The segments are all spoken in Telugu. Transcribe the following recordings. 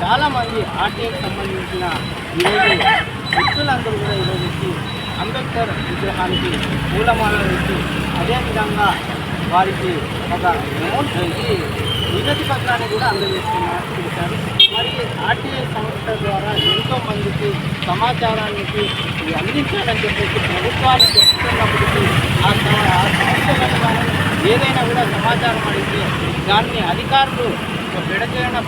చాలామంది ఆర్టీఐకి సంబంధించిన ఈరోజు వ్యక్తులందరూ కూడా ఈరోజు వచ్చి అంబేద్కర్ విగ్రహానికి పూలమాలలు వేసి అదేవిధంగా వారికి ఒక వినతి పత్రాన్ని కూడా అందజేస్తున్నారు తెలిపారు. మరి ఆర్టీఐ సంస్థ ద్వారా ఎంతో మందికి సమాచారానికి అందించాలని చెప్పేసి ప్రభుత్వాలు చెప్తున్నప్పటికీ ఆ సంస్థలను కానీ ఏదైనా కూడా సమాచారం అడిగితే దాన్ని అధికారులు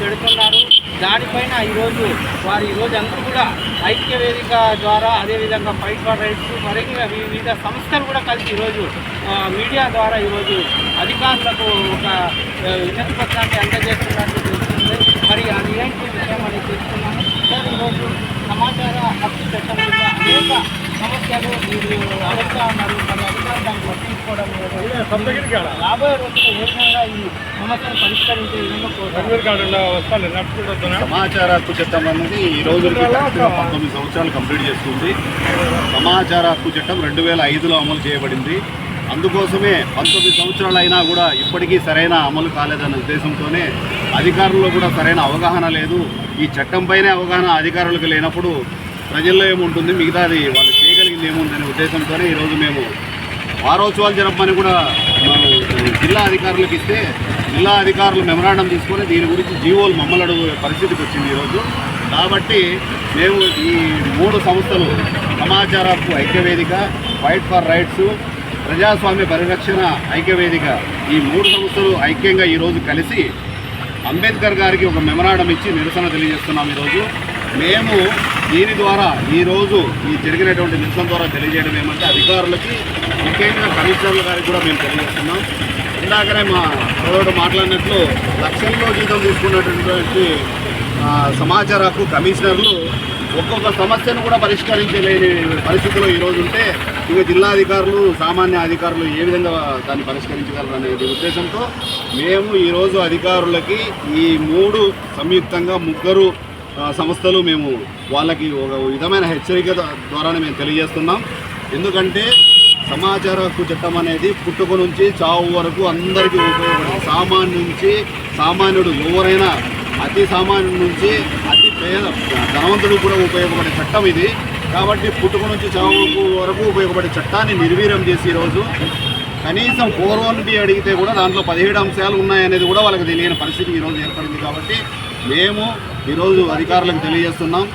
పెడుతున్నారు. దానిపైన ఈరోజు అందరూ కూడా ఐక్య వేదిక ద్వారా అదేవిధంగా ఫైట్ ఫర్ రైట్స్ మరిన్ని వివిధ సంస్థలు కూడా కలిసి ఈరోజు మీడియా ద్వారా ఈరోజు అధికారులకు ఒక వినతి పత్రాన్ని అందజేస్తున్నట్టు తెలుస్తుంది. మరి అది ఏంటి విషయం అని తెలుసుకున్నాను సార్. ఈరోజు సమాచార హక్కు చట్టం మీద అనేక సమస్యలు మీరు అడుగుతూ ఉన్నారు. మరి అధికారులు దాన్ని పట్టించుకోవడం రాబోయే రోజుల్లో ఏ విధంగా ఈ సమస్యను పరిష్కరించే సమాచార హక్కు చట్టం అనేది ఈ రోజు 19 సంవత్సరాలు కంప్లీట్ చేస్తుంది. సమాచార హక్కు చట్టం 2005లో అమలు చేయబడింది. అందుకోసమే 19 సంవత్సరాలు అయినా కూడా ఇప్పటికీ సరైన అమలు కాలేదన్న ఉద్దేశంతోనే అధికారుల్లో కూడా సరైన అవగాహన లేదు. ఈ చట్టంపైనే అవగాహన అధికారులకు లేనప్పుడు ప్రజల్లో ఏముంటుంది, మిగతాది వాళ్ళు చేయగలిగింది ఏముందనే ఉద్దేశంతోనే ఈరోజు మేము వారోత్సవాలు జరపమని కూడా జిల్లా అధికారులకు ఇస్తే జిల్లా అధికారులు మెమరాండం తీసుకొని దీని గురించి జీవోలు మమ్మల్ని అడుగు పరిస్థితికి వచ్చింది ఈరోజు. కాబట్టి మేము ఈ 3 సంస్థలు సమాచార హక్కు ఐక్యవేదిక, ఫైట్ ఫర్ రైట్స్, ప్రజాస్వామ్య పరిరక్షణ ఐక్యవేదిక ఈ 3 సంస్థలు ఐక్యంగా ఈరోజు కలిసి అంబేద్కర్ గారికి ఒక మెమరాండం ఇచ్చి నిరసన తెలియజేస్తున్నాం. ఈరోజు మేము దీని ద్వారా ఈరోజు ఈ జరిగినటువంటి నిరసన ద్వారా తెలియజేయడం ఏమంటే అధికారులకి ముఖ్యంగా కమిషనర్ల గారికి కూడా మేము తెలియజేస్తున్నాం. ఇందాకనే మా సోదరుడు మాట్లాడినట్లు లక్షల్లో జీతం తీసుకున్నటువంటి సమాచార హక్కు కమిషనర్లు ఒక్కొక్క సమస్యను కూడా పరిష్కరించలేని పరిస్థితిలో ఈరోజు ఉంటే ఇక జిల్లా అధికారులు సామాన్య అధికారులు ఏ విధంగా దాన్ని పరిష్కరించగలరు అనేది ఉద్దేశంతో మేము ఈరోజు అధికారులకి ఈ 3 సంయుక్తంగా 3 సంస్థలు మేము వాళ్ళకి ఒక విధమైన హెచ్చరిక ద్వారానే మేము తెలియజేస్తున్నాం. ఎందుకంటే సమాచార హక్కు చట్టం అనేది పుట్టుక నుంచి చావు వరకు అందరికీ ఉపయోగపడే సామాన్యుడు ఎవరైనా అతి సామాన్యుడి నుంచి అతి పేద ధనవంతుడికి కూడా ఉపయోగపడే చట్టం ఇది. కాబట్టి పుట్టుక నుంచి చావు వరకు ఉపయోగపడే చట్టాన్ని నిర్వీర్యం చేసి ఈరోజు కనీసం 401 అడిగితే కూడా దాంట్లో 17 అంశాలు ఉన్నాయనేది కూడా వాళ్ళకి తెలియని పరిస్థితి ఈరోజు ఏర్పడింది. కాబట్టి మేము ఈరోజు అధికారులకు తెలియజేస్తున్నాం,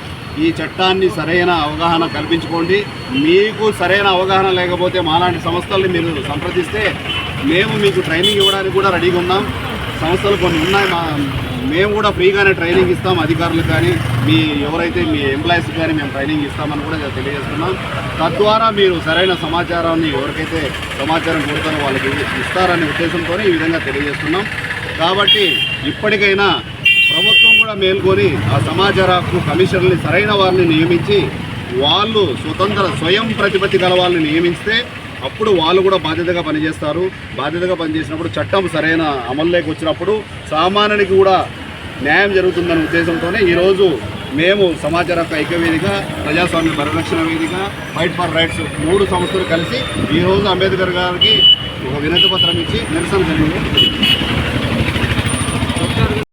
ఈ చట్టాన్ని సరైన అవగాహన కల్పించుకోండి. మీకు సరైన అవగాహన లేకపోతే మాలాంటి సంస్థల్ని మీరు సంప్రదిస్తే మేము మీకు ట్రైనింగ్ ఇవ్వడానికి కూడా రెడీగా ఉన్నాం. సంస్థలు కొన్ని ఉన్నాయి, మేము కూడా ఫ్రీగానే ట్రైనింగ్ ఇస్తాం. అధికారులకు కానీ ఎవరైతే మీ ఎంప్లాయీస్ కానీ మేము ట్రైనింగ్ ఇస్తామని కూడా తెలియజేస్తున్నాం. తద్వారా మీరు సరైన సమాచారాన్ని ఎవరికైతే సమాచారం కోరుతారో వాళ్ళకి ఇస్తారనే ఉద్దేశంతోనే ఈ విధంగా తెలియజేస్తున్నాం. కాబట్టి ఇప్పటికైనా ప్రభుత్వం కూడా మేల్కొని ఆ సమాచార హక్కు కమిషనర్ని సరైన వారిని నియమించి వాళ్ళు స్వయం ప్రతిపత్తి గల వాళ్ళని నియమిస్తే అప్పుడు వాళ్ళు కూడా బాధ్యతగా పనిచేస్తారు. బాధ్యతగా పనిచేసినప్పుడు చట్టం సరైన అమల్లోకి వచ్చినప్పుడు సామాన్యునికి కూడా న్యాయం జరుగుతుందనే ఉద్దేశంతోనే ఈరోజు మేము సమాచార హక్కు ఐక్యవేదిక, ప్రజాస్వామ్య పరిరక్షణ వేదిక, ఫైట్ ఫర్ రైట్స్ 3 సంస్థలు కలిసి ఈరోజు అంబేద్కర్ గారికి ఒక వినతి పత్రం ఇచ్చి నిరసన జరిగింది.